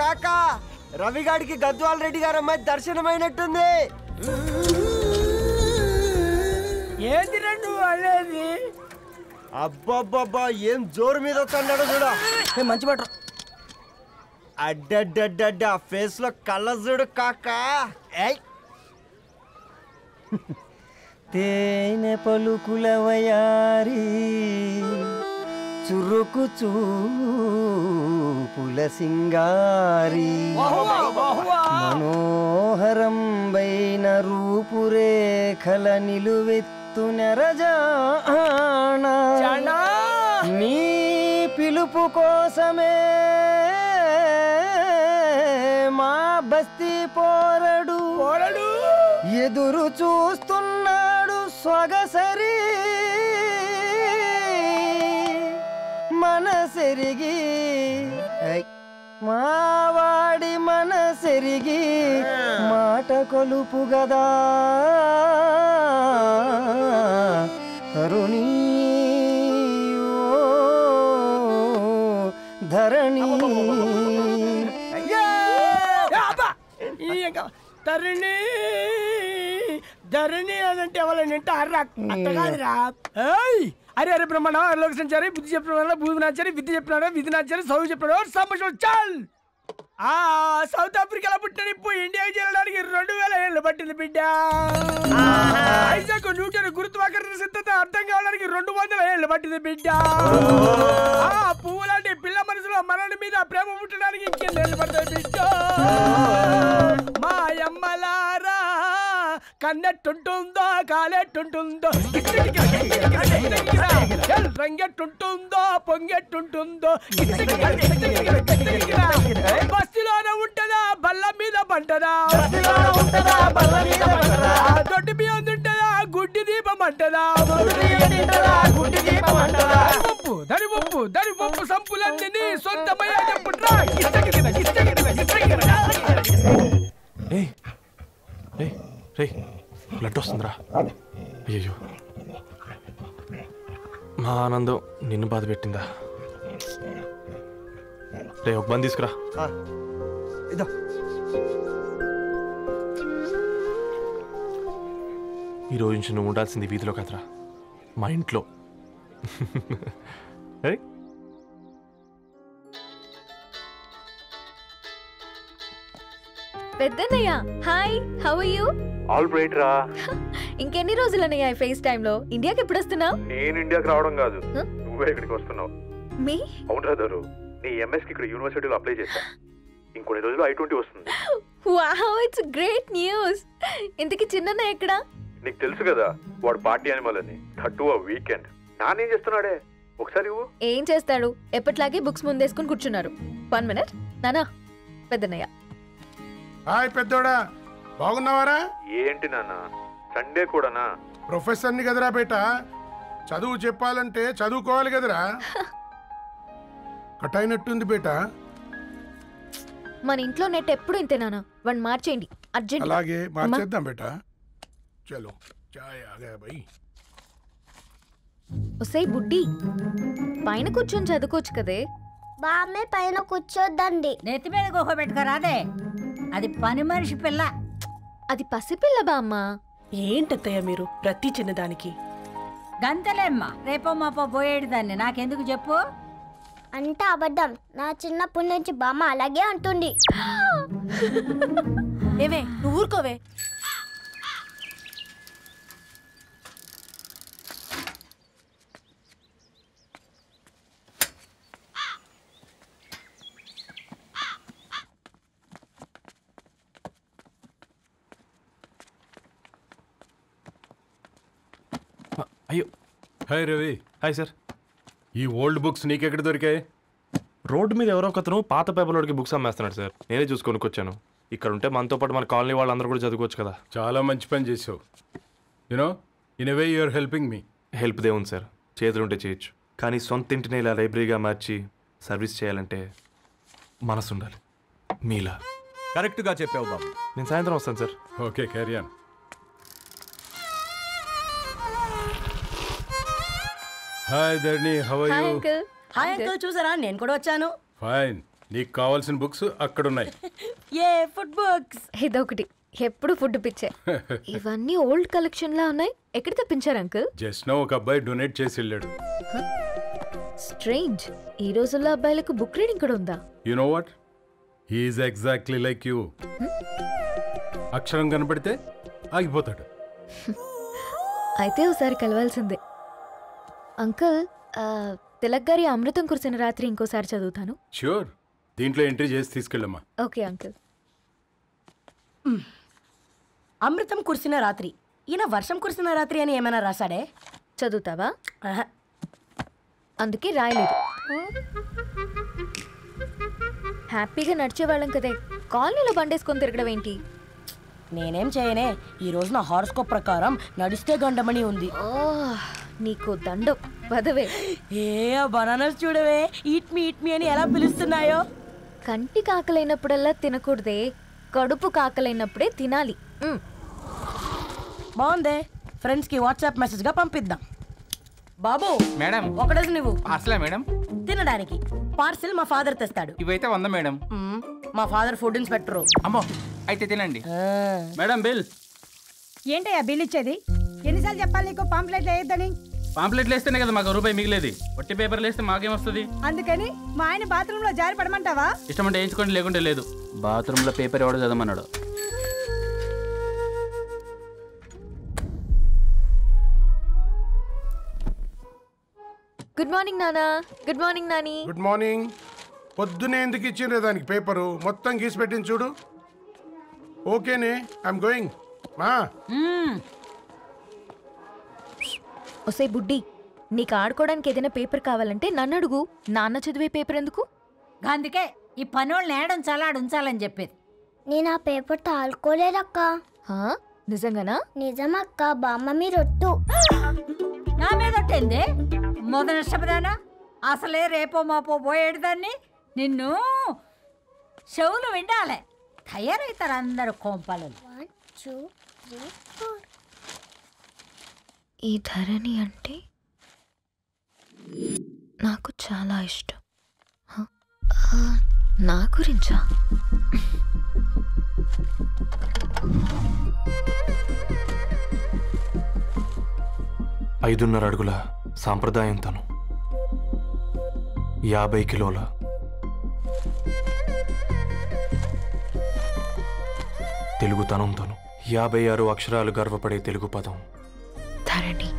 కాకా రవిగాడికి గద్వాల్ రెడ్డి గారు అమ్మాయి దర్శనమైనట్టుంది. ఏంటి రెండు అనేది? అబ్బబ్బబ్బా ఏం జోరు మీద వస్తున్నాడో చూడ. మంచి బట్ట అడ్డడ్డడ్డ ఫేస్ లో కళ్ళ చూడు కాకా. తేనె పలుకుల వయారి చురుకు చూపుల సింగారి మనోహరం బైన రూపురేఖల నిలువెత్తు నెరజానా నీ పిలుపు కోసమే మా బస్తీ పోరడు ఎదురు చూస్తున్నాడు సొగసరి మనసెరిగి మావాడి మనసెరిగి మాట కొలుపు గదా తరుణీ ధరణి తరుణి ధరణి అదంటే ఎవరైనా అట్టగాదిరా. అరే అరే బ్రహ్మణ లోక సంచారి బుద్ధి చెప్పిన బుద్ధి నాచారి విద్య చెప్పినాడు విధి నాచారి చదువు చెప్పినాడు సంభాషణ చాల్. సౌత్ ఆఫ్రికాలో పుట్టిన ఇప్పుడు ఇండియాకి చేరడానికి 2000 ఏళ్ళు పట్టింది బిడ్డ. ఐజాక్ న్యూటన్ గురుత్వాకర్షణ సిద్ధత అర్థం కావడానికి 200 ఏళ్ళు పట్టింది బిడ్డ. పువ్వు లాంటి పిల్ల మనసులో మనని మీద ప్రేమ పుట్టడానికి ఇంకేళ్ళు పడతాయి బిడ్డ. మా అమ్మలారా కన్నెట్టుంటుందో కాలెట్టుంటుందో రంగెట్టుంటుందో పొంగెట్టుంటుందో బస్తిలోనే ఉంటదా బల్ల మీద పంటదా దొడ్డి బియ్యం తింటదా గుడ్డి దీపం అంటదా దరి పప్పు సంపులన్నీ సొంతమయ్యా చెప్పుట్రా. బ్లడ్ వస్తుందిరా. అయ్యో మా ఆనందం నిన్ను బాధ పెట్టిందా? రే ఒక బంద్ తీసుకురా. ఈరోజు నుంచి నువ్వు ఉండాల్సింది వీధిలో కదరా, మా ఇంట్లో. పెద్దన్నయ్య hi, how are you? All right రా. ఇంకెన్ని రోజులన్నయ్య ఫేస్ టైమ్ లో? ఇండియాకి ఎప్పుడు వస్తున్నావు? నేను ఇండియాకి రావడం కాదు, నువ్వే ఇక్కడికి వస్తున్నావు. మీ అవునరా దరు, నీ ఎంఎస్ కి ఇక్కడ యూనివర్సిటీలో అప్లై చేశా. ఇంకొన్ని రోజులు I-20 వస్తుంది. Wow, it's great news. ఇంతకి చిన్నన్నయ్య ఎక్కడ? నీకు తెలుసు కదా వాడు పార్టీ అనిమల్ అని. థర్టూ వీకెండ్ నానేం చేస్తున్నాడే ఒకసారి ఏం చేస్తాడు, ఎప్పట్లాగే బుక్స్ ముందేసుకుని కూర్చున్నారు. 1 minute నానా. పెద్దన్నయ్య హాయ్ పెద్దోడా, బాగున్నావారా? ఏంటి నాన్న సండే కూడానా? ప్రొఫెసర్ని కదరా బేట, చదువు చెప్పాలంటే చదువుకోవాలి కదరా. కట్ అయినట్టుంది బేట. మన ఇంట్లో నెట్ ఎప్పుడు ఇంతే నానా, వన్ మార్చేయండి అర్జెంట్. అలాగే మార్చేద్దాం బేట. చలో చాయ్ ఆగా భయ్. ఒసే బుడ్డి, పైన కూర్చొని చదువుకోవచ్చు కదే. బామ్మే పైన కూర్చోద్దండి, నెత్తి మీద గుహ పెట్టుకోరాదే, అది పని మనిషి పిల్ల. అది పసిపిల్ల బామ్మ. ఏంటత్తయ్య మీరు ప్రతి చిన్నదానికి? గంతలేమ్మా, రేపో మాపో పోయేడు దాన్ని నాకెందుకు చెప్పు? అంటే అబద్ధం, నా చిన్నప్పటి నుంచి బామ్మ అలాగే అంటుంది. ఏవే నువ్వు ఊరుకోవే. అయ్యో హాయ్ రవి. Hi sir. ఈ ఓల్డ్ బుక్స్ నీకెక్కడ దొరికాయి? రోడ్డు మీద ఎవరో ఒకతను పాత పేపర్లోకి బుక్స్ అమ్మేస్తున్నాడు సార్, నేనే చూసుకొని వచ్చాను. ఇక్కడ ఉంటే మనతో పాటు మన కాలనీ వాళ్ళందరూ కూడా చదువుకోవచ్చు కదా. చాలా మంచి పని చేసావు. You know in a way you are helping me. Help దేవుంది సార్, చేతులుంటే చేయొచ్చు, కానీ సొంత ఇంటిని ఇలా లైబ్రరీగా మార్చి సర్వీస్ చేయాలంటే మనసు ఉండాలి మీలా. కరెక్ట్గా చెప్పావు బాబు. నేను సాయంత్రం వస్తాను sir. Okay carry on. Hi Dharni, how are you? Uncle. Hi uncle, చూసారా నేను కూడా వచ్చాను. ఫైన్. నీకు కావాల్సిన బుక్స్ అక్కడున్నాయి. ఏ ఫుడ్ బుక్స్? ఇదొకటి, ఎప్పుడు ఫుడ్ పిచ్చే. ఇవన్నీ ఓల్డ్ కలెక్షన్ లా ఉన్నాయి. ఎక్కడ తెప్పించారు అంకుల్? జస్ట్ నో ఒక అబ్బాయి డొనేట్ చేసి వెళ్ళాడు. స్ట్రేంజ్, ఈ రోజుల్లో అబ్బాయిలకు బుక్ రీడింగ్ కూడా ఉందా? You know what, he is exactly like you. అక్షరం కనపడితే ఆగిపోతాడు. అయితే ఒకసారి కలవాల్సిందే. అంకుల్, తిలక్ గారి అమృతం కురిసిన రాత్రి ఇంకోసారి చదువుతాను. ష్యూర్, దీంట్లో ఎంట్రీ చేసి తీసుకెళ్ళమ్మా. Okay uncle. అమృతం కురిసిన రాత్రి, ఈయన వర్షం కురిసిన రాత్రి అని ఏమైనా రాశాడే? చదువుతావా? ఆహా. అందుకే రాయలేదు. హ్యాపీగా నడిచేవాళ్ళం కదే, కాలనీలో బండేసుకొని తిరగడం ఏంటి? నేనేం చేయనే, ఈ రోజు నా హారోస్కోప్ ప్రకారం నడిస్తే గండమని ఉంది. నీకు దండం పదవే. ఏ బనానాస్ చూడవే, ఈట్ మీ అని ఎలా పిలుస్తున్నాయో. కంటి కాకలైనప్పుడల్లా తినకూడదే, కడుపు కాకలైనప్పుడే తినాలి. బాగుందే, ఫ్రెండ్స్ కి వాట్సాప్ మెసేజ్ గా పంపిద్దాం. బాబు మేడం, ఒకటేసి నువ్వు అసలే మేడం తినడానికి పార్సిల్ మా ఫాదర్ తెస్తాడు. ఇవైతే 100 మేడం. మా ఫాదర్ ఫుడ్ ఇన్స్పెక్టర్. అమ్మో, అయితే తినండి మేడం. బిల్ ఏంటయ్యా బిల్ ఇచ్చేది? ఎన్నిసార్లు చెప్పాలి నీకు పాంప్లెట్లు వేయొద్దని? పాంప్లెట్లు వేస్తేనే కదా మాకు రూపాయి మిగిలేది. వట్టి పేపర్లు వేస్తే మాకేమొస్తుంది? అందుకని మా ఆయన బాత్రూమ్ లో జారి పడమంటావా? ఇష్టమంటే వేయించుకోండి, లేకుంటే లేదు. బాత్రూంలో పేపర్ ఎవడో చదవమన్నాడు. గుడ్ మార్నింగ్ నానా. Good morning Nani. Good morning. పొద్దునే ఎందుకు ఇచ్చిండ్రే దానికి పేపరు? మొత్తం గీసి పెట్టింది చూడు. ఓకేనే, ఐఎమ్ గోయింగ్. మా ఒసే బుడ్డి, నీకు ఆడుకోవడానికి ఏదైనా పేపర్ కావాలంటే నన్ను అడుగు. నాన్న చదివే పేపర్ ఎందుకు? అందుకే ఈ పనోళ్ళని ఏడుంచాలా ఉంచాలని చెప్పేది. నేను ఆ పేపర్ తాలుకోలేదక్క. నిజంగానా? నిజమక్క, బామ్మ మీరొట్టు. నా మీద ఒట్టేంది మొదటి నష్టపదానా? అసలే రేపో మాపో పోయేడు దాన్ని. నిన్ను చెవులు విండాలే, తయారవుతారు అందరు కోంపాలు. 1 2 3 4. ఈ ధరణి అంటే నాకు చాలా ఇష్టం. నా గురించా? ఐదున్నర అడుగుల సాంప్రదాయం తను, 50 కిలోల తెలుగుతనం తను, 56 అక్షరాలు గర్వపడే తెలుగు పదం ధరణి.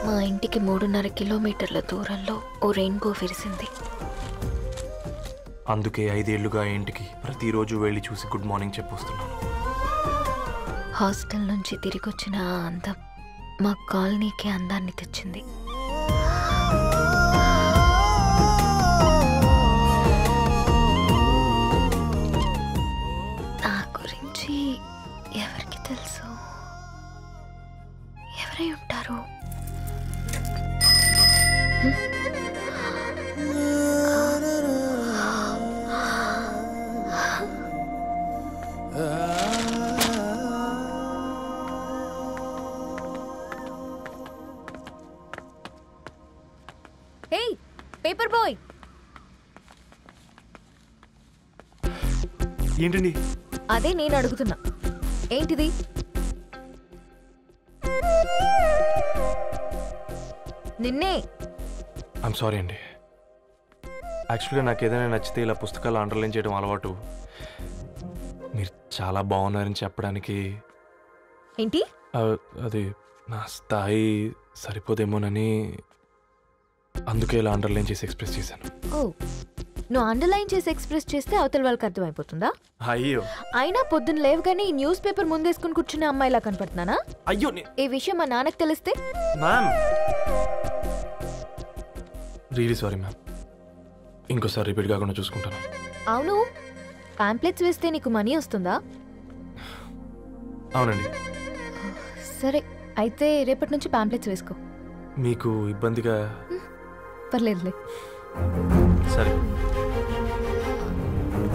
మా ఇంటికి 3.5 కిలోమీటర్ల దూరంలో ఓ రెయిన్బో విరిసింది. అందుకే 5 ఏళ్లుగా ఇంటికి ప్రతిరోజు వెళ్ళి చూసి గుడ్ మార్నింగ్ చెప్పొస్తున్నాను. హాస్టల్ నుంచి తిరిగి వచ్చిన ఆ అందం మా కాలనీకి అందాన్ని తెచ్చింది. నా గురించి ఎవరికి తెలుసు? ఎవరై ఉంటారు? పేపర్ బాయ్, ఏంటండి? అదే నేను అడుగుతున్నా, ఏంటిది? నిన్నే. ఐమ్ సారీ అండి. యాక్చువల్గా నాకు ఏదైనా నచ్చితే ఇలా పుస్తకాలు అండర్లైన్ చేయడం అలవాటు. మీరు చాలా బాగున్నారని చెప్పడానికి. ఏంటి? అది నా స్థాయి సరిపోదేమోనని, అందుకే ఇలా అండర్లైన్ చేసి ఎక్స్ప్రెస్ చేశాను. ఓ, నువ్వు అండర్లైన్ చేసి ఎక్స్ప్రెస్ చేస్తే అవతల వాళ్ళకి అర్థమైపోతుందా? అయ్యో, అయినా పొద్దున్న లేవగానే ఈ న్యూస్ పేపర్ ముందేసుకుని కూర్చునే అమ్మాయిలా కనపడుతున్నానా? అయ్యో, ఈ విషయం మా నాన్నకు తెలిస్తే? Ma'am, really sorry ma'am. ఇంకోసారి రిపీట్ కాకుండా చూసుకుంటాను. అవును, పాంప్లెట్స్ వేస్తే నీకు మనీ వస్తుందా? అవునండి. సరే, అయితే రేపటి నుంచి పాంప్లెట్స్ వేసుకో. మీకు ఇబ్బందిగా? పర్లేదులే. సరే.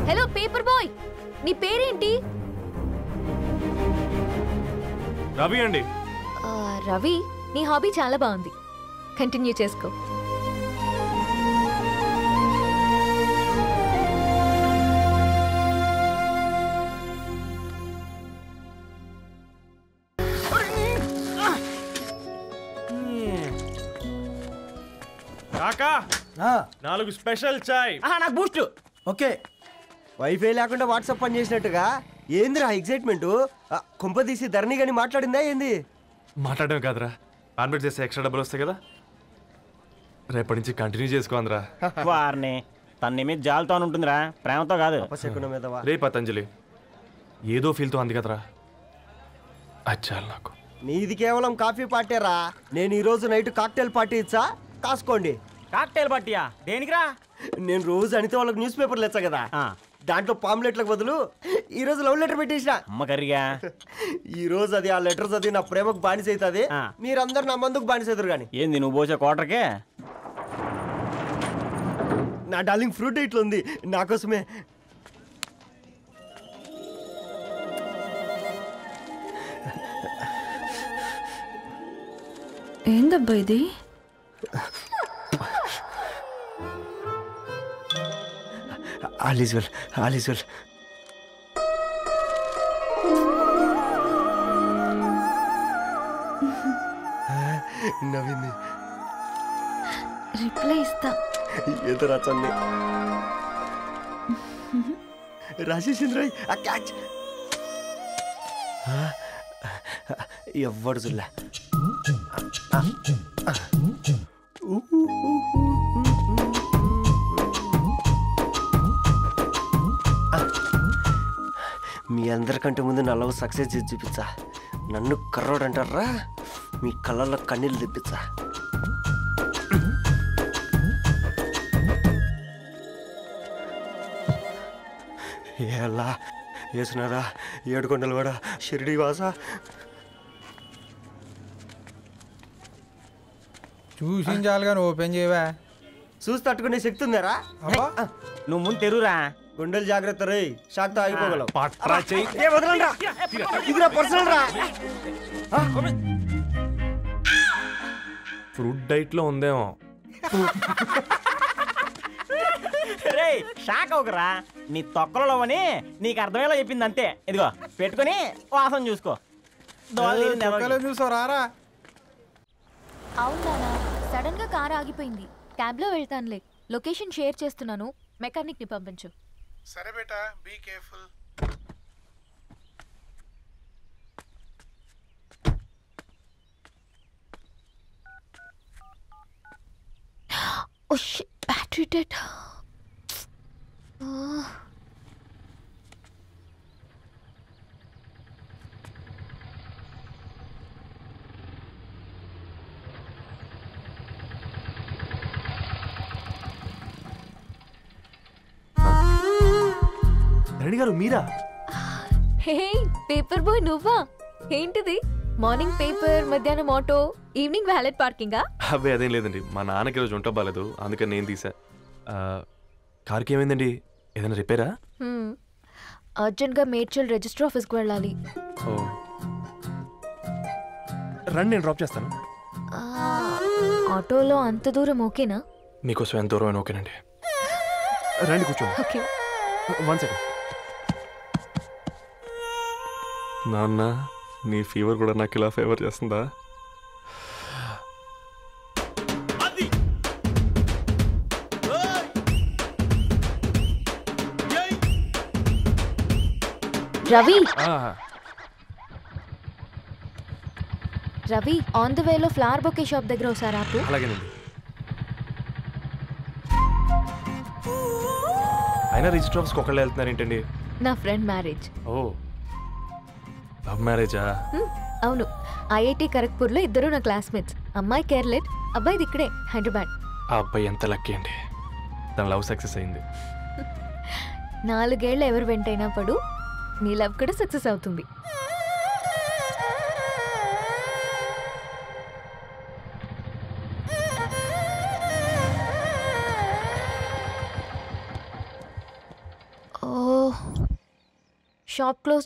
హలో పేపర్ బాయ్, నీ పేరేంటి? రవి అండి. రవి, నీ హాబీ చాలా బాగుంది, కంటిన్యూ చేసుకో. కాకా 4 స్పెషల్ చాయ్. నాకు బూస్ట్. ఓకే, వైఫై లేకుండా వాట్సాప్ పని చేసినట్టుగా ఏందిరా ఎగ్జైట్మెంట్? కుంప తీసి ధరణి గాని మాట్లాడిందా ఏంది? మాట్లాడడం కాదురా, కాన్వర్ట్ చేస్తే ఎక్స్ట్రా డబ్బులు వస్తాయి కదా, రేపటి నుంచి కంటిన్యూ చేసుకోందిరా. వారిని తన మీద జాలతో ఉంటుందిరా, ప్రేమతో కాదు. రే పతంజలి, ఏదో ఫీల్తో అంది కదరా, అచ్చాలి నాకు. నీది కేవలం కాఫీ పార్టీరా, నేను ఈ రోజు నైట్ కాక్టైల్ పార్టీ ఇచ్చా, కాసుకోండి. కాక్టైల్ పార్టీయా? దేనికిరా? నేను రోజు అనితే వాళ్ళకి న్యూస్ పేపర్లు ఇచ్చా కదా, దాంట్లో పాంప్లెట్లకు బదులు ఈ రోజు లవ్ లెటర్ పెట్టేసిన. అమ్మ కర్రీగా ఈ రోజు అది ఆ లెటర్ చదివి నా ప్రేమకు బానిస అవుతుంది, మీరందరు నా మందుకు బానిస అవుతారు. కానీ ఏంది నువ్వు పోసే క్వార్టర్కే? నా డార్లింగ్ ఫ్రూట్ ఇట్లా ఉంది నా కోసమే. ఏందబ్బా ఇది? All is well, all is well. నవ్వింది. రిప్లై ఇస్తా. ఏదో రాచండి రాజేసింద్ర క్యాచ్. ఎవ్వడు చూడలే. మీ అందరికంటే ముందు నా లవ్ సక్సెస్ చేసి చూపించా. నన్ను కర్రోడు అంటారా, మీ కళ్ళల్లో కన్నీళ్ళు తెప్పించా. ఎలా వేసినారా ఏడుకొండలు కూడా షిరిడి వాస. చూసించాలి కానీ ఓపెన్ చేయవా? చూసి తట్టుకునే శక్తి ఉందారా? నువ్వు ముందు తెరురా. గుండెలు జాగ్రత్త రే, షాక్తో ఆగిపోగలవు. ఫ్రూట్ డైట్ లో ఉందేమో. రే షాక్ అవకరా, నీ తొక్కలలో అని నీకు అర్థమయ్యేలా చెప్పింది అంతే. ఇదిగో పెట్టుకొని వాసన చూసుకో. చూసారా? అవునా, సడన్ గా కార్ ఆగిపోయింది, క్యాబ్ లో వెళ్తానులే. లొకేషన్ షేర్ చేస్తున్నాను, మెకానిక్ ని పంపించు. సరే బేటా, be careful. Oh shit, battery dead. Dharani గారు మీరా? హే పేపర్ బాయ్, నువ్వా? ఏంటిది? మార్నింగ్ పేపర్, మధ్యాహ్నం ఆటో, ఈవినింగ్ వ్యాలెట్ పార్కింగా? అబ్బాయి అదేం లేదండి, మా నాన్నకి రోజు ఉంట బాగాలేదు, అందుకని నేను తీసా. కార్కి ఏమైందండి? ఏదైనా రిపేరా? అర్జెంట్గా మేడ్చల్ రిజిస్టర్ ఆఫీస్కి వెళ్ళాలి. ఓ రండి, నేను డ్రాప్ చేస్తాను. ఆటోలో అంత దూరం ఓకేనా? మీకోసం ఎంత దూరం అయినా ఓకేనండి. రండి కూర్చోండి. Okay, 1 second. నాన్న, నీ ఫీవర్ కూడా నాకు ఇలా ఫేవర్ చేస్తుందా? రవి, రవి ఆన్ ద వేలో ఫ్లవర్ బొకే షాప్ దగ్గర ఒకసారి ఆపు. అలాగేనండి. అయినా రిజిస్టర్ ఆఫీస్కి ఒకళ్ళు వెళ్తున్నారు ఏంటండి? నా ఫ్రెండ్ మ్యారేజ్. ఓ, లవ్ మ్యారేజా? అవును, ఐఐటి ఖరగ్పూర్లో ఇద్దరు నా క్లాస్మేట్స్. అమ్మాయి కేర్లెట్, అబ్బాయిది ఇక్కడే హైదరాబాద్. ఆ అబ్బాయి ఎంత లక్కీ అండి, తన లవ్ సక్సెస్ అయింది. 4 ఏళ్ళు ఎవరు వెంటైనా పడు, నీ లవ్ కూడా సక్సెస్ అవుతుంది. ఓ, షాప్ క్లోజ్